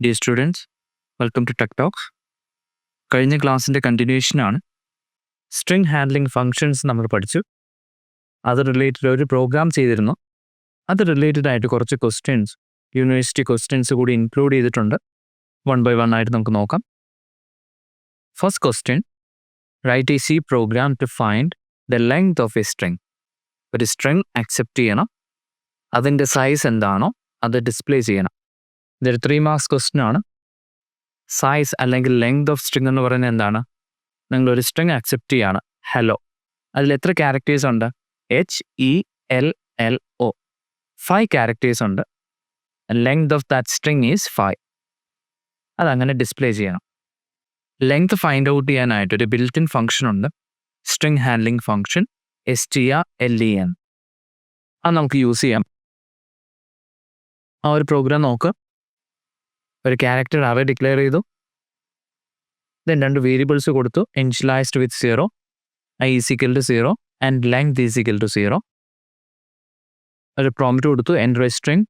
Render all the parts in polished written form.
Dear students, welcome to Tech Talks. കഴിഞ്ഞ ക്ലാസ്സിൻ്റെ കണ്ടിന്യൂഷനാണ്. String handling functions നമ്മൾ പഠിച്ചു. അത് റിലേറ്റഡ് ഒരു പ്രോഗ്രാം ചെയ്തിരുന്നു. അത് റിലേറ്റഡ് ആയിട്ട് കുറച്ച് ക്വസ്റ്റ്യൻസ്, യൂണിവേഴ്സിറ്റി ക്വസ്റ്റ്യൻസ് കൂടി ഇൻക്ലൂഡ് ചെയ്തിട്ടുണ്ട്. 1 by 1 ആയിട്ട് നമുക്ക് നോക്കാം. First question, write a C program to find the length of a string. ഒരു സ്ട്രിംഗ് അക്സെപ്റ്റ് ചെയ്യണം, അതിൻ്റെ സൈസ് എന്താണോ അത് ഡിസ്പ്ലേ ചെയ്യണം. ഇതൊരു 3 marks ക്വസ്റ്റ്യൻ ആണ്. സൈസ് അല്ലെങ്കിൽ ലെങ്ത് ഓഫ് സ്ട്രിംഗ് എന്ന് പറയുന്നത് എന്താണ്? നിങ്ങളൊരു സ്ട്രിംഗ് അക്സെപ്റ്റ് ചെയ്യാണ്, ഹലോ. അതിൽ എത്ര ക്യാരക്ടേഴ്സ് ഉണ്ട്? HELLO 5 ക്യാരക്ടേഴ്സ് ഉണ്ട്. Length of that string is 5. അതങ്ങനെ ഡിസ്പ്ലേ ചെയ്യണം. ലെങ്ത് ഫൈൻഡ് ഔട്ട് ചെയ്യാനായിട്ട് ഒരു ബിൽറ്റ് ഇൻ ഫംഗ്ഷൻ ഉണ്ട്, സ്ട്രിംഗ് ഹാൻഡ്ലിംഗ് ഫംഗ്ഷൻ strlen. അത് നമുക്ക് യൂസ് ചെയ്യാം. ആ ഒരു പ്രോഗ്രാം നോക്കുക. ഒരു ക്യാരക്ടർ അവ ഡിക്ലെയർ ചെയ്തു, ദെൻ 2 വേരിയബിൾസ് കൊടുത്തു, initialised with 0, i is equal to 0 and length is equal to 0. ഒരു പ്രോംപ്റ്റ് കൊടുത്തു, എൻ്റർ എ സ്ട്രിംഗ്,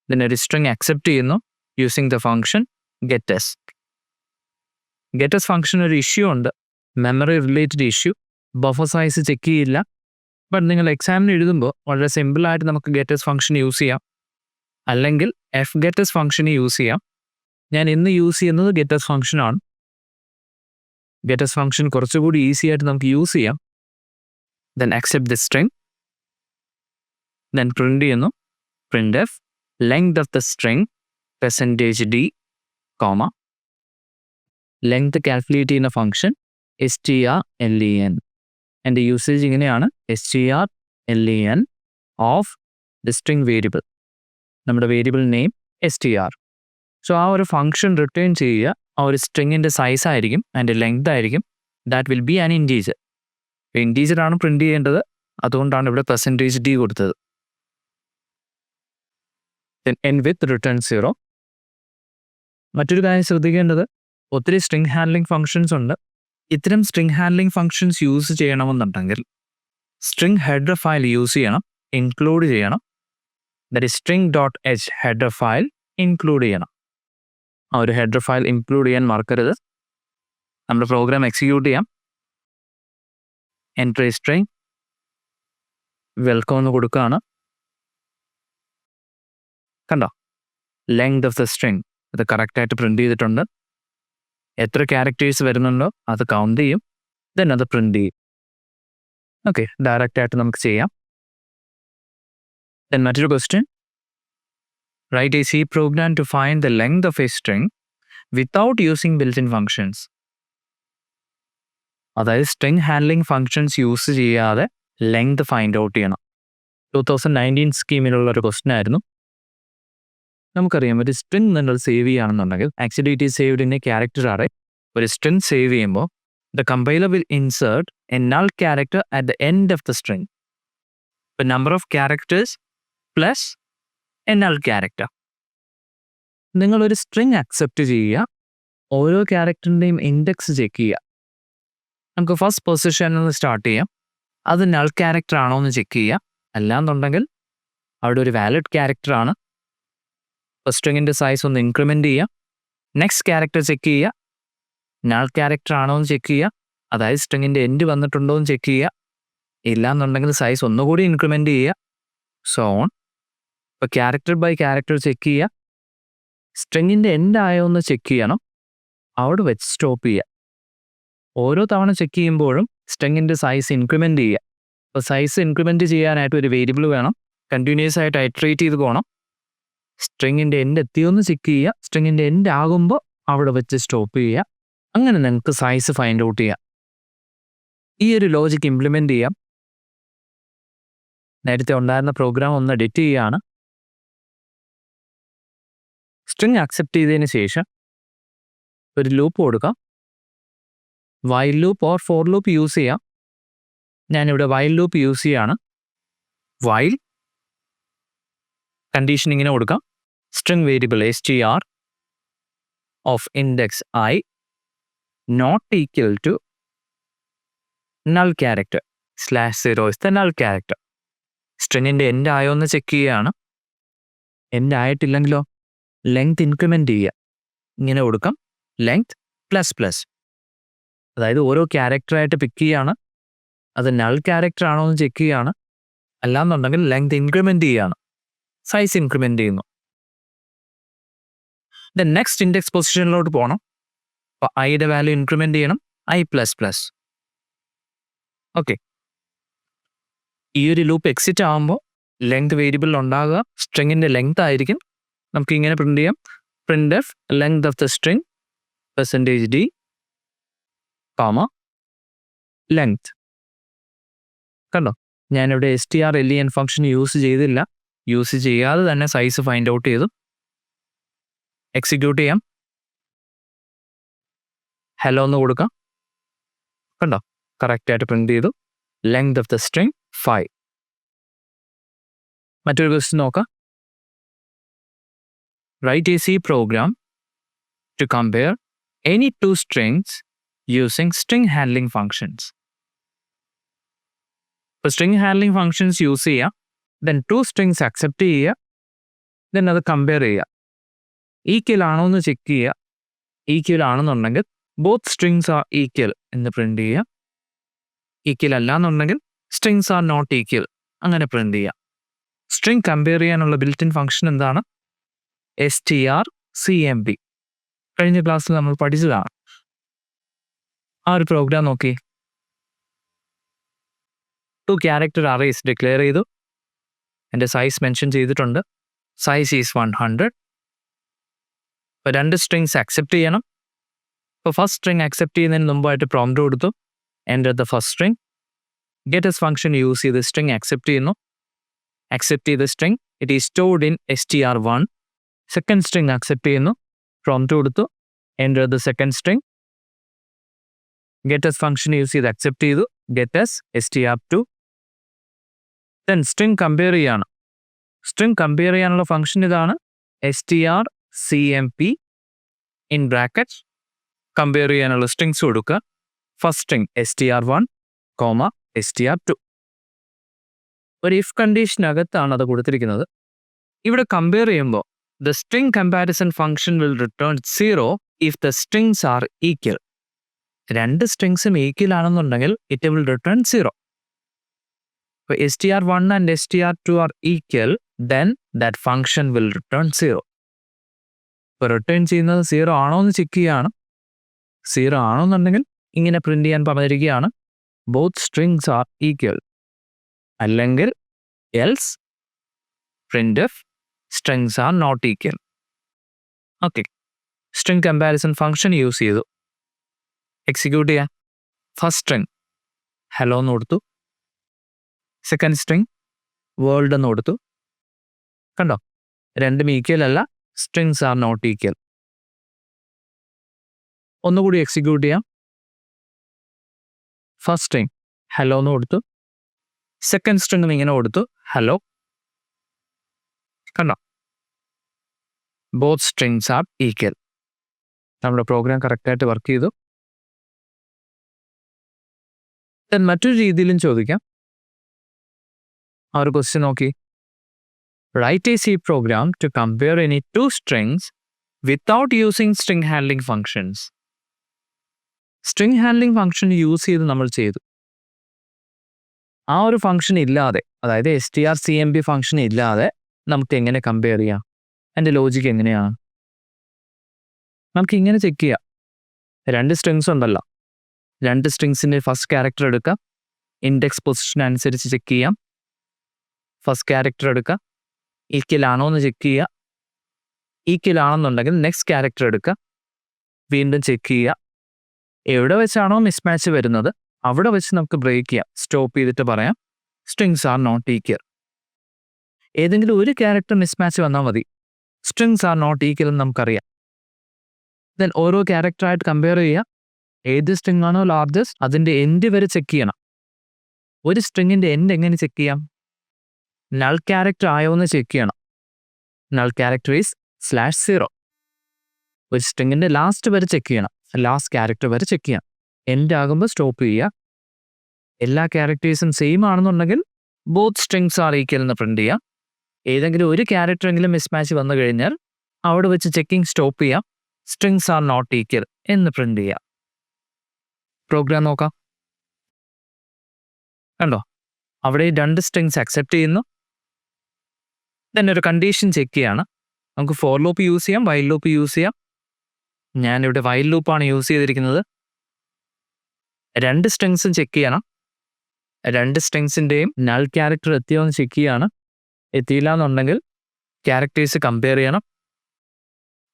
ദെൻ ഒരു സ്ട്രിംഗ് അക്സെപ്റ്റ് ചെയ്യുന്നു using the function get us. Get us function ഒരു ഇഷ്യൂ ഉണ്ട്, memory related issue. Buffer size check ചെയ്യില്ല. But നിങ്ങൾ എക്സാമിന് എഴുതുമ്പോൾ വളരെ സിമ്പിളായിട്ട് നമുക്ക് ഗെറ്റസ് ഫംഗ്ഷൻ യൂസ് ചെയ്യാം, അല്ലെങ്കിൽ fgetters ഫംഗ്ഷന് യൂസ് ചെയ്യാം. ഞാൻ ഇന്ന് യൂസ് ചെയ്യുന്നത് ഗെറ്റസ് ഫംഗ്ഷനാണ്. ഗെറ്റസ് ഫംഗ്ഷൻ കുറച്ചുകൂടി ഈസി ആയിട്ട് നമുക്ക് യൂസ് ചെയ്യാം. Then accept the string, then print ചെയ്യുന്നു printf length of the string %d, length calculate ചെയ്യുന്ന ഫംഗ്ഷൻ strlen. എൻ്റെ യൂസേജ് ഇങ്ങനെയാണ്, strlen of the string variable, നമ്മുടെ വേരിയബിൾ നെയിം str. സോ ആ ഒരു ഫംഗ്ഷൻ റിട്ടേൺ ചെയ്യുക ആ ഒരു സ്ട്രിങ്ങിൻ്റെ സൈസ് ആയിരിക്കും, അതിൻ്റെ ലെങ്ത് ആയിരിക്കും. That will be an integer. Integer ആണ് പ്രിന്റ് ചെയ്യേണ്ടത്, അതുകൊണ്ടാണ് ഇവിടെ %d കൊടുത്തത്. എൻ വിത്ത് റിട്ടേൺ 0. മറ്റൊരു കാര്യം ശ്രദ്ധിക്കേണ്ടത്, ഒത്തിരി സ്ട്രിംഗ് ഹാൻഡ്ലിംഗ് ഫംഗ്ഷൻസ് ഉണ്ട്. ഇത്തരം സ്ട്രിംഗ് ഹാൻഡ്ലിംഗ് ഫംഗ്ഷൻസ് യൂസ് ചെയ്യണമെന്നുണ്ടെങ്കിൽ സ്ട്രിംഗ് ഹെഡർ ഫയൽ യൂസ് ചെയ്യണം, ഇൻക്ലൂഡ് ചെയ്യണം. That is string.h header file include ചെയ്യണം. ആ ഒരു ഹെഡർ ഫയൽ ഇൻക്ലൂഡ് ചെയ്യാൻ മറക്കരുത്. നമ്മുടെ പ്രോഗ്രാം എക്സിക്യൂട്ട് ചെയ്യാം. എൻ്റർ എ സ്ട്രിംഗ്, വെൽക്കം എന്ന് കൊടുക്കുകയാണ്. കണ്ടോ, ലെങ്ത് ഓഫ് ദ സ്ട്രിംഗ് അത് കറക്റ്റായിട്ട് പ്രിന്റ് ചെയ്തിട്ടുണ്ട്. എത്ര ക്യാരക്ടേഴ്സ് വരുന്നുണ്ടോ അത് കൗണ്ട് ചെയ്യും, ദെൻ അത് പ്രിന്റ് ചെയ്യും. ഓക്കെ, ഡയറക്റ്റായിട്ട് നമുക്ക് ചെയ്യാം. ദെൻ മറ്റൊരു question, write a C program to find the length of a string without using built-in functions. അതായത് സ്ട്രിംഗ് ഹാൻഡ്ലിംഗ് ഫങ്ഷൻസ് യൂസ് ചെയ്യാതെ ലെങ്ത് ഫൈൻഡ് ഔട്ട് ചെയ്യണം. 2019 സ്കീമിലുള്ള ഒരു ക്വസ്റ്റ്യൻ ആയിരുന്നു. നമുക്കറിയാം, ഒരു സ്ട്രിംഗ് നിങ്ങൾ സേവ് ചെയ്യുകയാണെന്നുണ്ടെങ്കിൽ actually it is saved in a character array. ഒരു സ്ട്രിംഗ് സേവ് ചെയ്യുമ്പോൾ the compiler will insert a null character at the end of the string. ഇപ്പം number of characters plus a null character. നിങ്ങളൊരു string accept ചെയ്യുക, ഓരോ ക്യാരക്ടറിൻ്റെയും index check ചെയ്യുക. നമുക്ക് first പൊസിഷനിൽ നിന്ന് സ്റ്റാർട്ട് ചെയ്യാം. അത് നൾ ക്യാരക്ടർ ആണോ എന്ന് ചെക്ക് ചെയ്യുക. അല്ലാന്നുണ്ടെങ്കിൽ അവിടെ ഒരു വാലിഡ് ക്യാരക്ടറാണ്. സ്ട്രിങ്ങിൻ്റെ സൈസ് ഒന്ന് ഇൻക്രിമെൻ്റ് ചെയ്യുക. നെക്സ്റ്റ് ക്യാരക്ടർ ചെക്ക് ചെയ്യുക, നൾ ക്യാരക്ടർ ആണോ എന്ന് ചെക്ക് ചെയ്യുക. അതായത് സ്ട്രിങ്ങിൻ്റെ എൻഡ് വന്നിട്ടുണ്ടോ എന്ന് ചെക്ക് ചെയ്യുക. ഇല്ലാന്നുണ്ടെങ്കിൽ സൈസ് ഒന്നുകൂടി ഇൻക്രിമെൻ്റ് ചെയ്യുക. So on. ഇപ്പോൾ ക്യാരക്ടർ ബൈ ക്യാരക്ടർ ചെക്ക് ചെയ്യുക. സ്ട്രിങ്ങിൻ്റെ എൻഡ് ആയോ എന്ന് ചെക്ക് ചെയ്യണം, അവിടെ വെച്ച് സ്റ്റോപ്പ് ചെയ്യുക. ഓരോ തവണ ചെക്ക് ചെയ്യുമ്പോഴും സ്ട്രിങ്ങിൻ്റെ സൈസ് ഇൻക്രിമെൻ്റ് ചെയ്യുക. അപ്പോൾ സൈസ് ഇൻക്രിമെൻ്റ് ചെയ്യാനായിട്ട് ഒരു വേരിയബിൾ വേണം, കണ്ടിന്യൂസ് ആയിട്ട് ഐറ്ററേറ്റ് ചെയ്ത് പോകണം. സ്ട്രിങ്ങിൻ്റെ എൻഡ് എത്തിയോന്ന് ചെക്ക് ചെയ്യുക, സ്ട്രിങ്ങിൻ്റെ എൻഡ് ആകുമ്പോൾ അവിടെ വെച്ച് സ്റ്റോപ്പ് ചെയ്യുക. അങ്ങനെ നിങ്ങൾക്ക് സൈസ് ഫൈൻഡ് ഔട്ട് ചെയ്യാം. ഈ ഒരു ലോജിക്ക് ഇംപ്ലിമെൻ്റ് ചെയ്യാം. നേരത്തെ ഉണ്ടായിരുന്ന പ്രോഗ്രാം ഒന്ന് എഡിറ്റ് ചെയ്യുകയാണ്. സ്ട്രിംഗ് അക്സെപ്റ്റ് ചെയ്തതിന് ശേഷം ഒരു ലൂപ്പ് കൊടുക്കാം. While loop or for loop use ചെയ്യാം. ഞാനിവിടെ വൈൽ ലൂപ്പ് യൂസ് ചെയ്യാണ്. വൈൽ കണ്ടീഷൻ ഇങ്ങനെ കൊടുക്കാം, string variable str of index I not equal to null character /0 is the null character. സ്ട്രിങ്ങിൻ്റെ എൻഡ് ആയോ എന്ന് ചെക്ക് ചെയ്യുകയാണ്. എൻഡ് ആയിട്ടില്ലെങ്കിലോ ലെങ്ത് ഇൻക്രിമെൻറ്റ് ചെയ്യുക. ഇങ്ങനെ കൊടുക്കാം ലെങ്ത് പ്ലസ് പ്ലസ്. അതായത് ഓരോ ക്യാരക്ടറായിട്ട് പിക്ക് ചെയ്യുകയാണ്. അത് നൾ ക്യാരക്ടർ ആണോ എന്ന് ചെക്ക് ചെയ്യുകയാണ്. അല്ലാന്നുണ്ടെങ്കിൽ ലെങ്ത് ഇൻക്രിമെൻറ്റ് ചെയ്യുകയാണ്, സൈസ് ഇൻക്രിമെൻറ്റ് ചെയ്യുന്നു. ദെൻ നെക്സ്റ്റ് ഇൻഡെക്സ് പൊസിഷനിലോട്ട് പോകണം. അപ്പോൾ ഐയുടെ വാല്യൂ ഇൻക്രിമെൻറ്റ് ചെയ്യണം ഐ പ്ലസ് പ്ലസ്. ഓക്കെ, ഈ ഒരു ലൂപ്പ് എക്സിറ്റ് ആകുമ്പോൾ ലെങ്ത് വേരിയബിളിൽ ഉണ്ടാകുക സ്ട്രിങ്ങിൻ്റെ ലെങ്ത് ആയിരിക്കും. നമുക്ക് ഇങ്ങനെ പ്രിന്റ് ചെയ്യാം, print f length of the string %d comma length. കണ്ടോ, ഞാനിവിടെ str_len ഫംഗ്ഷൻ യൂസ് ചെയ്തില്ല. യൂസ് ചെയ്യാതെ തന്നെ സൈസ് ഫൈൻഡ് ഔട്ട് ചെയ്തു. എക്സിക്യൂട്ട് ചെയ്യാം. ഹലോ എന്ന് കൊടുക്കാം. കണ്ടോ, കറക്റ്റായിട്ട് പ്രിന്റ് ചെയ്തു. Length of the string 5. മറ്റൊരു ക്വസ്റ്റ്യൻ നോക്കാം. Write a C program to compare any two strings using string handling functions. ഇപ്പോൾ സ്ട്രിങ് ഹാൻഡ്ലിംഗ് ഫങ്ഷൻസ് യൂസ് ചെയ്യുക, ദെൻ ടു സ്ട്രിങ്സ് അക്സെപ്റ്റ് ചെയ്യുക, ദെൻ അത് കമ്പയർ ചെയ്യുക. ഈക്വൽ ആണോ എന്ന് ചെക്ക് ചെയ്യുക. ഈക്വൽ ആണെന്നുണ്ടെങ്കിൽ ബോത്ത് സ്ട്രിങ്സ് ആർ ഈക്വൽ എന്ന് പ്രിന്റ് ചെയ്യുക. ഈക്വൽ അല്ല എന്നുണ്ടെങ്കിൽ സ്ട്രിങ്സ് ആർ നോട്ട് ഈക്വൽ അങ്ങനെ പ്രിന്റ് ചെയ്യുക. സ്ട്രിങ് കമ്പയർ ചെയ്യാനുള്ള ബിൽറ്റ് ഇൻ ഫംഗ്ഷൻ എന്താണ്? strcmp. കഴിഞ്ഞ ക്ലാസ്സിൽ നമ്മൾ പഠിച്ചതാണ്. ആ ഒരു പ്രോഗ്രാം നോക്കി. 2 ക്യാരക്ടർ അറേസ് ഡിക്ലെയർ ചെയ്തു. എൻ്റെ സൈസ് മെൻഷൻ ചെയ്തിട്ടുണ്ട്. Size is 100. ഇപ്പോൾ 2 സ്ട്രിങ്സ് അക്സെപ്റ്റ് ചെയ്യണം. ഇപ്പോൾ ഫസ്റ്റ് സ്ട്രിങ് അക്സെപ്റ്റ് ചെയ്യുന്നതിന് മുമ്പായിട്ട് പ്രോംപ്റ്റ് കൊടുത്തു, enter the first string. Get function use ചെയ്ത് സ്ട്രിങ് അക്സെപ്റ്റ് ചെയ്യുന്നു. അക്സെപ്റ്റ് ചെയ്ത string it is stored in str1. Second string accept ചെയ്യുന്നു, പ്രോംപ്റ്റ് കൊടുത്തു, enter the second string. Get function use ചെയ്ത് accept ചെയ്തു, get str2. Then string compare ചെയ്യാണ്. String compare ചെയ്യാനുള്ള function ഇതാണ്, strcmp ഇൻ ബ്രാക്കറ്റ്. കമ്പയർ ചെയ്യാനുള്ള strings കൊടുക്കുക. First string str1 comma str2. ഒരു ഇഫ് കണ്ടീഷനകത്താണ് അത് കൊടുത്തിരിക്കുന്നത്. ഇവിടെ കമ്പയർ ചെയ്യുമ്പോൾ the string comparison function will return 0 if the strings are equal. 2 സ്ട്രിങ്സും equal ആണെന്നുണ്ടെങ്കിൽ it will return 0. ഇപ്പോൾ str1 and str2 are equal, then that function will return 0. ഇപ്പോൾ return ചെയ്യുന്നത് 0 ആണോ എന്ന് ചെക്ക് ചെയ്യുകയാണ്. 0 ആണോന്നുണ്ടെങ്കിൽ ഇങ്ങനെ പ്രിന്റ് ചെയ്യാൻ പറഞ്ഞിരിക്കുകയാണ്, both strings are equal. അല്ലെങ്കിൽ else printf strings are not equal. Okay, string comparison function use ചെയ്തു. എക്സിക്യൂട്ട് ചെയ്യാം. ഫസ്റ്റ് സ്ട്രിങ് ഹലോ എന്ന് കൊടുത്തു. സെക്കൻഡ് സ്ട്രിങ് വേൾഡ് എന്ന് കൊടുത്തു. കണ്ടോ, രണ്ടും ഈക്വൽ അല്ല, സ്ട്രിങ്സ് ആർ നോട്ട് ഈക്വൽ. ഒന്നുകൂടി എക്സിക്യൂട്ട് ചെയ്യാം. ഫസ്റ്റ് സ്ട്രിങ് ഹലോ എന്ന് കൊടുത്തു. സെക്കൻഡ് സ്ട്രിങ് ഇങ്ങനെ കൊടുത്തു, ഹലോ. കണ്ടോ, ബോത്ത് സ്ട്രിങ്സ് ആർ ഈക്വൽ. നമ്മുടെ പ്രോഗ്രാം കറക്റ്റായിട്ട് വർക്ക് ചെയ്തു. മറ്റൊരു രീതിയിലും ചോദിക്കാം. ആ ഒരു ക്വസ്റ്റ്യൻ നോക്കി. Write a C program to compare any two strings without using string handling functions. String handling function use ചെയ്ത് നമ്മൾ ചെയ്തു. ആ ഒരു ഫംഗ്ഷൻ ഇല്ലാതെ, അതായത് strcmp ഫംഗ്ഷൻ ഇല്ലാതെ നമുക്ക് എങ്ങനെ കമ്പയർ ചെയ്യാം? അതിൻ്റെ ലോജിക്ക് എങ്ങനെയാണ്? നമുക്ക് ഇങ്ങനെ ചെക്ക് ചെയ്യാം. 2 സ്ട്രിങ്സ് ഉണ്ടല്ലോ, 2 സ്ട്രിങ്സിൻ്റെ ഫസ്റ്റ് ക്യാരക്ടർ എടുക്കുക, ഇൻഡെക്സ് പൊസിഷൻ അനുസരിച്ച് ചെക്ക് ചെയ്യാം. ഫസ്റ്റ് ക്യാരക്ടർ എടുക്കുക, ഈക്വൽ ആണോ എന്ന് ചെക്ക് ചെയ്യുക. ഈക്വൽ ആണെന്നുണ്ടെങ്കിൽ നെക്സ്റ്റ് ക്യാരക്ടർ എടുക്കുക, വീണ്ടും ചെക്ക് ചെയ്യുക. എവിടെ വെച്ചാണോ മിസ്മാച്ച് വരുന്നത് അവിടെ വെച്ച് നമുക്ക് ബ്രേക്ക് ചെയ്യാം. സ്റ്റോപ്പ് ചെയ്തിട്ട് പറയാം സ്ട്രിങ്സ് ആർ നോട്ട് ഈക്വൽ. ഏതെങ്കിലും ഒരു ക്യാരക്ടർ മിസ്മാച്ച് വന്നാൽ മതി, സ്ട്രിങ്സ് ആർ നോട്ട് ഈക്വൽ എന്ന് നമുക്കറിയാം. ദെൻ ഓരോ ക്യാരക്ടറായിട്ട് കമ്പയർ ചെയ്യുക. ഏത് സ്ട്രിങ് ആണോ ലാർജസ്റ്റ് അതിൻ്റെ എൻഡ് വരെ ചെക്ക് ചെയ്യണം. ഒരു സ്ട്രിങ്ങിൻ്റെ എൻഡ് എങ്ങനെ ചെക്ക് ചെയ്യാം? നൾ ക്യാരക്ടർ ആയോ എന്ന് ചെക്ക് ചെയ്യണം. Null character is /0. ഒരു സ്ട്രിങ്ങിൻ്റെ ലാസ്റ്റ് വരെ ചെക്ക് ചെയ്യണം, ലാസ്റ്റ് ക്യാരക്ടർ വരെ ചെക്ക് ചെയ്യണം. എൻഡ് ആകുമ്പോൾ സ്റ്റോപ്പ് ചെയ്യുക. എല്ലാ ക്യാരക്ടേഴ്സും സെയിം ആണെന്നുണ്ടെങ്കിൽ ബോത്ത് സ്ട്രിങ്സ് ആർ ഈക്വൽ എന്ന് പ്രിന്റ് ചെയ്യുക. ഏതെങ്കിലും ഒരു ക്യാരക്ടറെങ്കിലും മിസ്മാച്ച് വന്നു കഴിഞ്ഞാൽ അവിടെ വെച്ച് ചെക്കിംഗ് സ്റ്റോപ്പ് ചെയ്യാം. സ്ട്രിങ്സ് ആർ നോട്ട് ഈക്വൽ എന്ന് പ്രിന്റ് ചെയ്യാം. പ്രോഗ്രാം നോക്കാം. കണ്ടോ, അവിടെ 2 സ്ട്രിങ്സ് അക്സെപ്റ്റ് ചെയ്യുന്നു. തന്നെ ഒരു കണ്ടീഷൻ ചെക്ക് ചെയ്യാണ്. നമുക്ക് ഫോർ ലൂപ്പ് യൂസ് ചെയ്യാം, വൈൽ ലൂപ്പ് യൂസ് ചെയ്യാം. ഞാനിവിടെ വൈൽ ലൂപ്പാണ് യൂസ് ചെയ്തിരിക്കുന്നത്. 2 സ്ട്രിങ്സും ചെക്ക് ചെയ്യണം. 2 സ്ട്രിങ്സിൻ്റെയും നൾ ക്യാരക്ടർ എത്തിയോ എന്ന് ചെക്ക് ചെയ്യാണ്. എത്തിയില്ല എന്നുണ്ടെങ്കിൽ ക്യാരക്ടേഴ്സ് കമ്പയർ ചെയ്യണം.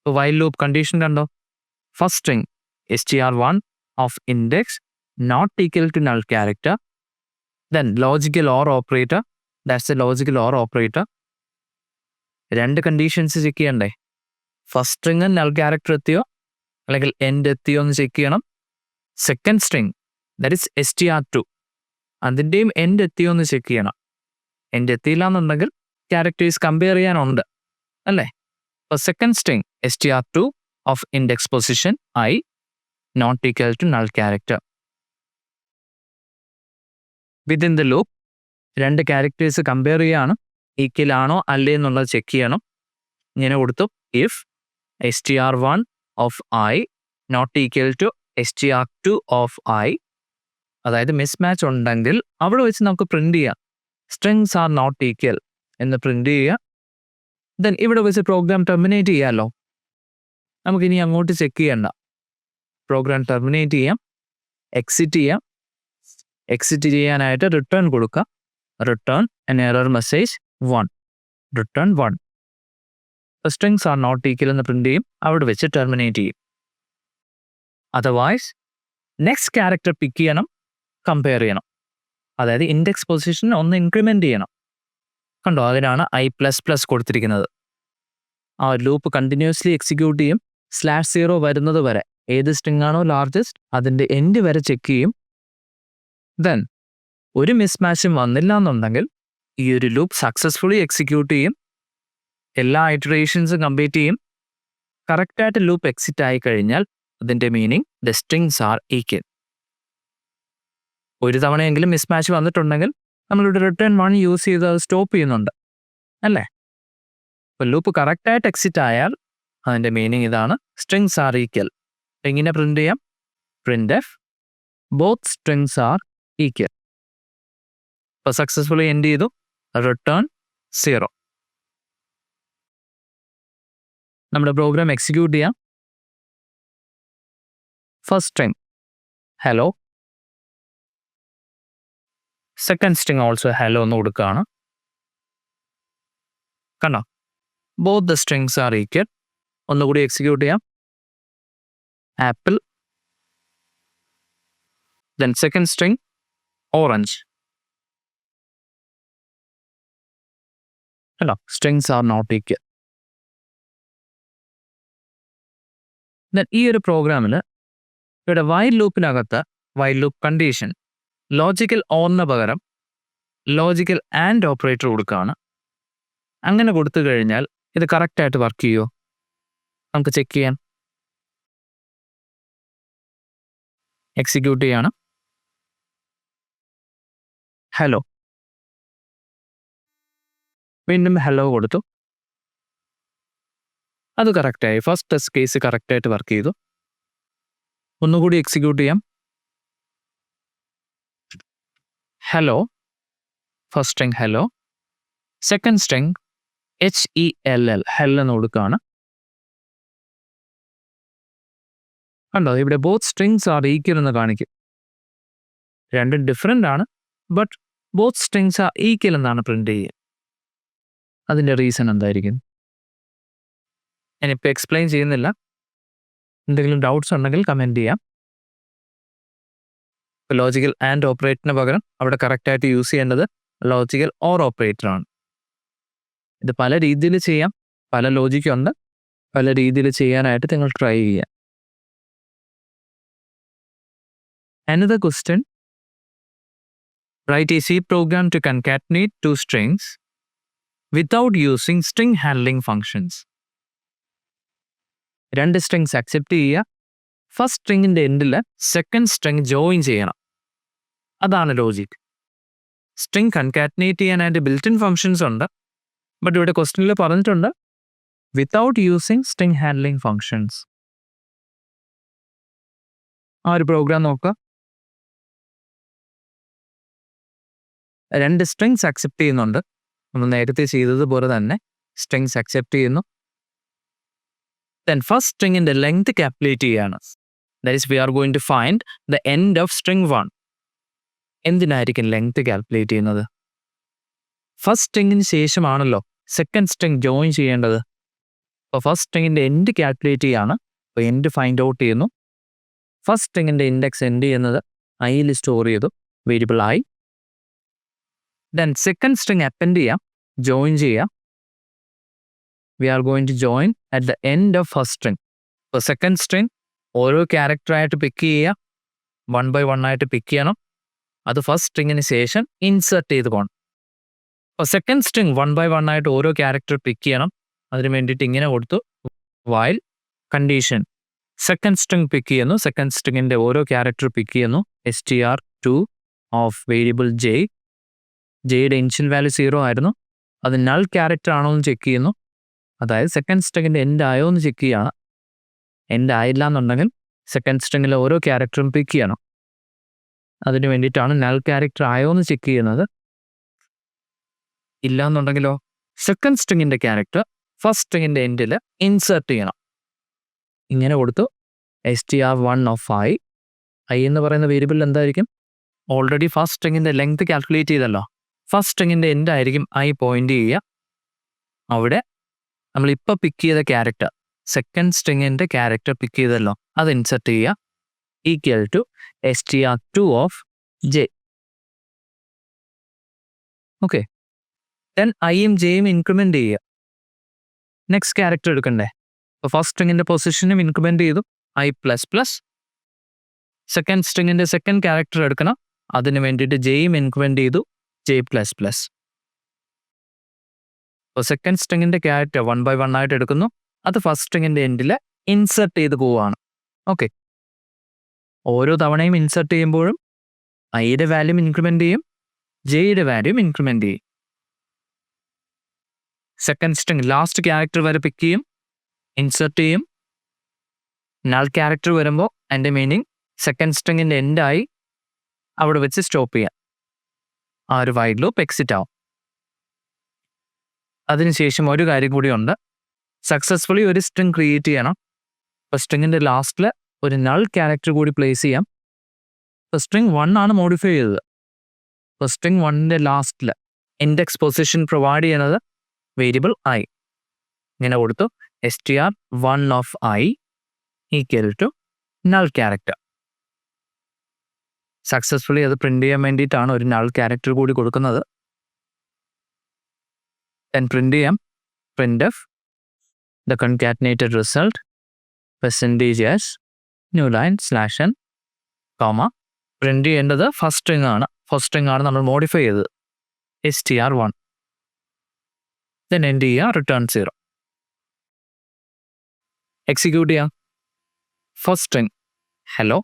വൈൽ ലൂപ്പ് കണ്ടീഷൻ കണ്ടോ, first string str1 of index not equal to null character, then logical OR operator, that's the logical OR operator. 2 conditions check ചെയ്യണ്ടേ? ഫസ്റ്റ് സ്ട്രിങ് നൾ ക്യാരക്ടർ എത്തിയോ അല്ലെങ്കിൽ end എത്തിയോ എന്ന് check ചെയ്യണം. Second string that is str2 അതിൻ്റെയും end എത്തിയോ എന്ന് check ചെയ്യണം. എൻഡ് എത്തിയില്ല എന്നുണ്ടെങ്കിൽ ക്യാരക്ടേഴ്സ് കമ്പയർ ചെയ്യാനുണ്ട് അല്ലേ? അപ്പോൾ second string str2 of index position I not equal to null character. Within the loop 2 characters compare ചെയ്യാണ്. ഈക്വൽ ആണോ അല്ലേ എന്നുള്ളത് ചെക്ക് ചെയ്യണം. ഇങ്ങനെ കൊടുത്തു if str1 of I not equal to str2 of I, അതായത് മിസ് മാച്ച് ഉണ്ടെങ്കിൽ അവിടെ വെച്ച് നമുക്ക് പ്രിന്റ് ചെയ്യാം സ്ട്രിങ്സ് ആർ നോട്ട് ഈക്വൽ എന്ന് പ്രിന്റ് ചെയ്യുക. ദെൻ ഇവിടെ വെച്ച് പ്രോഗ്രാം ടെർമിനേറ്റ് ചെയ്യാമല്ലോ. നമുക്കിനി അങ്ങോട്ട് ചെക്ക് ചെയ്യണ്ട. പ്രോഗ്രാം ടെർമിനേറ്റ് ചെയ്യാം, എക്സിറ്റ് ചെയ്യാം. എക്സിറ്റ് ചെയ്യാനായിട്ട് റിട്ടേൺ കൊടുക്കുക. Return an error message 1, return 1. Strings are not equal എന്ന് പ്രിന്റ് ചെയ്യും. അവിടെ വെച്ച് ടെർമിനേറ്റ് ചെയ്യും. അതർവൈസ് നെക്സ്റ്റ് ക്യാരക്ടർ പിക്ക് ചെയ്യണം, കമ്പയർ ചെയ്യണം. അതായത് ഇൻഡെക്സ് പൊസിഷൻ ഒന്ന് ഇൻക്രിമെന്റ് ചെയ്യണം. കണ്ടോ, അതിനാണ് I++ കൊടുത്തിരിക്കുന്നത്. ആ ലൂപ്പ് കണ്ടിന്യൂസ്ലി എക്സിക്യൂട്ട് ചെയ്യും. /0 വരുന്നത് വരെ ഏത് സ്ട്രിങ് ആണോ ലാർജസ്റ്റ് അതിൻ്റെ എൻഡ് വരെ ചെക്ക് ചെയ്യും. ദെൻ ഒരു മിസ്മാച്ചും വന്നില്ല എന്നുണ്ടെങ്കിൽ ഈ ഒരു ലൂപ്പ് സക്സസ്ഫുള്ളി എക്സിക്യൂട്ട് ചെയ്യും. എല്ലാ ഇറ്ററേഷൻസും കംപ്ലീറ്റ് ചെയ്യും. കറക്റ്റായിട്ട് ലൂപ്പ് എക്സിറ്റ് ആയി കഴിഞ്ഞാൽ അതിൻ്റെ meaning the strings are equal. ഒരു തവണയെങ്കിലും മിസ്മാച്ച് വന്നിട്ടുണ്ടെങ്കിൽ നമ്മളിവിടെ റിട്ടേൺ 1 യൂസ് ചെയ്ത് അത് സ്റ്റോപ്പ് ചെയ്യുന്നുണ്ട് അല്ലേ? അപ്പോൾ ലൂപ്പ് കറക്റ്റായിട്ട് എക്സിറ്റ് ആയാൽ അതിൻ്റെ മീനിങ് ഇതാണ്, സ്ട്രിങ്സ് ആർ ഈക്വൽ. എങ്ങനെ പ്രിന്റ് ചെയ്യാം? printf both strings are equal. ഇപ്പോൾ സക്സസ്ഫുള്ളി എൻഡ് ചെയ്തു. റിട്ടേൺ 0. നമ്മുടെ പ്രോഗ്രാം എക്സിക്യൂട്ട് ചെയ്യാം. First string hello, second string also hello എന്ന് കൊടുക്കുകയാണ്. കണ്ടോ, both the strings are equal. ഒന്നുകൂടി എക്സിക്യൂട്ട് ചെയ്യാം. Apple, then second string orange. കണ്ടോ, strings are not equal. Then ഈ ഒരു പ്രോഗ്രാമിൽ ഇവിടെ വൈൽ ലൂപ്പിനകത്ത് വൈൽ ലൂപ്പ് കണ്ടീഷൻ ലോജിക്കൽ ഓറിന് പകരം ലോജിക്കൽ ആൻഡ് ഓപ്പറേറ്റർ കൊടുക്കുകയാണ്. അങ്ങനെ കൊടുത്തു കഴിഞ്ഞാൽ ഇത് കറക്റ്റായിട്ട് വർക്ക് ചെയ്യുമോ? നമുക്ക് ചെക്ക് ചെയ്യാം. എക്സിക്യൂട്ട് ചെയ്യാണ്. ഹലോ, വീണ്ടും ഹലോ കൊടുത്തു. അത് കറക്റ്റായി. ഫസ്റ്റ് ടെസ്റ്റ് കേസ് കറക്റ്റായിട്ട് വർക്ക് ചെയ്തു. ഒന്നുകൂടി എക്സിക്യൂട്ട് ചെയ്യാം. Hello, first string hello, second string HELL hell എന്ന് കൊടുക്കുകയാണ്. കണ്ടോ, ഇവിടെ ബോത്ത് സ്ട്രിങ്സ് ആർ ഈക്വൽ എന്ന് കാണിക്കും. രണ്ടും ഡിഫറെൻ്റ് ആണ്, but both strings are equal എന്നാണ് പ്രിന്റ് ചെയ്യുക. അതിൻ്റെ റീസൺ എന്തായിരിക്കും? ഞാനിപ്പോൾ എക്സ്പ്ലെയിൻ ചെയ്യുന്നില്ല. എന്തെങ്കിലും ഡൗട്ട്സ് ഉണ്ടെങ്കിൽ കമൻറ്റ് ചെയ്യാം. ലോജിക്കൽ ആൻഡ് ഓപ്പറേറ്ററിന് പകരം അവിടെ കറക്റ്റായിട്ട് യൂസ് ചെയ്യേണ്ടത് ലോജിക്കൽ ഓർ ഓപ്പറേറ്റർ ആണ്. ഇത് പല രീതിയിൽ ചെയ്യാം, പല ലോജിക്കുണ്ട്. പല രീതിയിൽ ചെയ്യാനായിട്ട് നിങ്ങൾ ട്രൈ ചെയ്യുക. Another question, write a C program to concatenate 2 strings without using string handling functions. 2 strings accept ചെയ്യുക. ഫസ്റ്റ് സ്ട്രിങ്ങിൻ്റെ എൻഡിൽ സെക്കൻഡ് സ്ട്രിങ് ജോയിൻ ചെയ്യണം. അതാണ് ലോജിക്. സ്ട്രിങ് കൺകാറ്റിനേറ്റ് ചെയ്യാനായിട്ട് ബിൽറ്റ് ഇൻ ഫങ്ഷൻസ് ഉണ്ട്. ബട്ട് ഇവിടെ ക്വസ്റ്റ്യനിൽ പറഞ്ഞിട്ടുണ്ട് without using string handling functions. ആ ഒരു പ്രോഗ്രാം നോക്കുക. 2 സ്ട്രിങ്സ് അക്സെപ്റ്റ് ചെയ്യുന്നുണ്ട്. നമ്മൾ നേരത്തെ ചെയ്തതുപോലെ തന്നെ സ്ട്രിങ്സ് അക്സെപ്റ്റ് ചെയ്യുന്നു. ദെൻ ഫസ്റ്റ് സ്ട്രിങ്ങിൻ്റെ ലെങ്ത് കാൽക്കുലേറ്റ് ചെയ്യാണ്. That is we are going to find the end of string 1. എന്തിനായിരിക്കും ലെങ്ത് കാൽക്കുലേറ്റ് ചെയ്യുന്നത്? ഫസ്റ്റ് സ്ട്രിങ്ങിന് ശേഷമാണല്ലോ സെക്കൻഡ് സ്ട്രിങ് ജോയിൻ ചെയ്യേണ്ടത്. അപ്പോൾ ഫസ്റ്റ് സ്ട്രിങ്ങിൻ്റെ എൻഡ് കാൽക്കുലേറ്റ് ചെയ്യാണ്. അപ്പോൾ എൻഡ് ഫൈൻഡ് ഔട്ട് ചെയ്യുന്നു. ഫസ്റ്റ് സ്ട്രിങ്ങിൻ്റെ ഇൻഡെക്സ് എൻഡ് ചെയ്യുന്നത് ഐയിൽ സ്റ്റോർ ചെയ്തു, variable i. Then second string append ചെയ്യാം, ജോയിൻ ചെയ്യാം. We are going to join at the end of first string. ഇപ്പോൾ സെക്കൻഡ് സ്ട്രിങ് ഓരോ ക്യാരക്ടറായിട്ട് പിക്ക് ചെയ്യുക, 1 by 1 ആയിട്ട് പിക്ക് ചെയ്യണം. അത് ഫസ്റ്റ് സ്ട്രിങ്ങിന് ശേഷം ഇൻസേർട്ട് ചെയ്ത് പോകണം. അപ്പോൾ സെക്കൻഡ് സ്ട്രിങ് 1 by 1 ആയിട്ട് ഓരോ ക്യാരക്ടർ പിക്ക് ചെയ്യണം. അതിന് വേണ്ടിയിട്ട് ഇങ്ങനെ കൊടുത്തു, while condition second string pick ചെയ്യുന്നു. സെക്കൻഡ് സ്ട്രിങ്ങിൻ്റെ ഓരോ ക്യാരക്ടർ പിക്ക് ചെയ്യുന്നു. str2 of variable J. ജെയുടെ ഇനിഷ്യൽ വാല്യൂ 0 ആയിരുന്നു. അത് നൾ ക്യാരക്ടർ ആണോ എന്ന് ചെക്ക് ചെയ്യുന്നു. അതായത് സെക്കൻഡ് സ്ട്രിങ്ങിൻ്റെ എൻഡ് ആയോ എന്ന് ചെക്ക് ചെയ്യുകയാണ്. എൻഡ് ആയില്ല എന്നുണ്ടെങ്കിൽ സെക്കൻഡ് സ്ട്രിങ്ങിലെ ഓരോ ക്യാരക്ടറും പിക്ക് ചെയ്യണം. അതിന് വേണ്ടിയിട്ടാണ് നൾ ക്യാരക്ടർ ആയോ എന്ന് ചെക്ക് ചെയ്യുന്നത്. ഇല്ല എന്നുണ്ടെങ്കിലോ സെക്കൻഡ് സ്ട്രിങ്ങിൻ്റെ ക്യാരക്ടർ ഫസ്റ്റ് സ്ട്രിങ്ങിൻ്റെ എൻഡിൽ ഇൻസേർട്ട് ചെയ്യണം. ഇങ്ങനെ കൊടുത്തു, str1 ഓഫ് ഐ. ഐ എന്ന് പറയുന്ന വേരിയബിൾ എന്തായിരിക്കും? ഓൾറെഡി ഫസ്റ്റ് സ്ട്രിങ്ങിൻ്റെ ലെങ്ത് കാൽക്കുലേറ്റ് ചെയ്തല്ലോ. ഫസ്റ്റ് സ്ട്രിങ്ങിൻ്റെ എൻഡ് ആയിരിക്കും ഐ പോയിന്റ് ചെയ്യുക. അവിടെ നമ്മളിപ്പോൾ പിക്ക് ചെയ്ത ക്യാരക്ടർ സെക്കൻഡ് സ്ട്രിങ്ങിൻ്റെ ക്യാരക്ടർ പിക്ക് ചെയ്തല്ലോ, അത് ഇൻസെർട്ട് ചെയ്യുക. Equal to str2 of j. Okay, then ഐയും ജെയും ഇൻക്രിമെൻ്റ് ചെയ്യുക. നെക്സ്റ്റ് ക്യാരക്ടർ എടുക്കണ്ടേ? അപ്പോൾ ഫസ്റ്റ് സ്ട്രിങ്ങിൻ്റെ പൊസിഷനും ഇൻക്രിമെൻ്റ് ചെയ്തു, i++. സെക്കൻഡ് സ്ട്രിങ്ങിൻ്റെ സെക്കൻഡ് ക്യാരക്ടർ എടുക്കണം. അതിന് വേണ്ടിയിട്ട് ജെയും ഇൻക്രിമെൻ്റ് ചെയ്തു, j++. അപ്പോൾ സെക്കൻഡ് സ്ട്രിങ്ങിൻ്റെ ക്യാരക്ടർ 1 by 1 ആയിട്ട് എടുക്കുന്നു. അത് ഫസ്റ്റ് സ്ട്രിങ്ങിൻ്റെ എൻഡിൽ ഇൻസെർട്ട് ചെയ്ത് പോവുകയാണ്. ഓക്കെ, ഓരോ തവണയും ഇൻസെർട്ട് ചെയ്യുമ്പോഴും ഐയുടെ വാല്യൂം ഇൻക്രിമെൻ്റ് ചെയ്യും, ജെയുടെ വാല്യൂം ഇൻക്രിമെൻ്റ് ചെയ്യും. സെക്കൻഡ് സ്ട്രിങ് ലാസ്റ്റ് ക്യാരക്ടർ വരെ പിക്ക് ചെയ്യും, ഇൻസെർട്ട് ചെയ്യും. നൾ ക്യാരക്ടർ വരുമ്പോൾ അതിൻ്റെ മീനിങ് സെക്കൻഡ് സ്ട്രിങ്ങിൻ്റെ എൻഡായി അവിടെ വെച്ച് സ്റ്റോപ്പ് ചെയ്യാം. ആ ഒരു വൈഡ് ലൂപ്പ് എക്സിറ്റ് ആവും. അതിനുശേഷം ഒരു കാര്യം കൂടിയുണ്ട്. സക്സസ്ഫുള്ളി ഒരു സ്ട്രിങ് ക്രിയേറ്റ് ചെയ്യണം. അപ്പോൾ സ്ട്രിങ്ങിൻ്റെ ലാസ്റ്റിൽ ഒരു നൾ ക്യാരക്ടർ കൂടി പ്ലേസ് ചെയ്യാം. ഇപ്പോൾ സ്ട്രിങ് 1 ആണ് മോഡിഫൈ ചെയ്തത്. അപ്പോൾ സ്ട്രിങ് 1ൻ്റെ ലാസ്റ്റിൽ ഇൻഡെക്സ് പൊസിഷൻ പ്രൊവൈഡ് ചെയ്യുന്നത് വേരിയബിൾ ഐ. ഇങ്ങനെ കൊടുത്തു, str1 of i equal to null character. Successfully അത് പ്രിന്റ് ചെയ്യാൻ വേണ്ടിയിട്ടാണ് ഒരു നൾ ക്യാരക്ടർ കൂടി കൊടുക്കുന്നത്. ദെൻ പ്രിന്റ് ചെയ്യാം, printf the concatenated result %s new line /n കോമ. പ്രിന്റ് ചെയ്യേണ്ടത് ഫസ്റ്റ് സ്ട്രിങ് ആണ്. ഫസ്റ്റ് സ്ട്രിങ് ആണ് നമ്മൾ മോഡിഫൈ ചെയ്തത്, str1. ദെൻ എൻഡ് ചെയ്യുക, റിട്ടേൺ 0. എക്സിക്യൂട്ട് ചെയ്യാം. First string hello,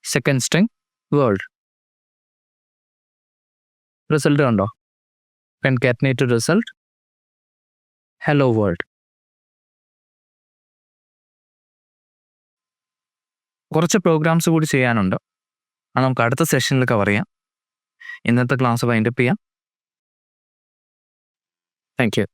second string world. Result കണ്ടോ? concatenated result hello world. കുറച്ച് പ്രോഗ്രാംസ് കൂടി ചെയ്യാനുണ്ട്. അത് നമുക്ക് അടുത്ത സെഷനിൽ കവർ ചെയ്യാം. ഇന്നത്തെ ക്ലാസ് വൈൻഡപ്പ് ചെയ്യാം. Thank you.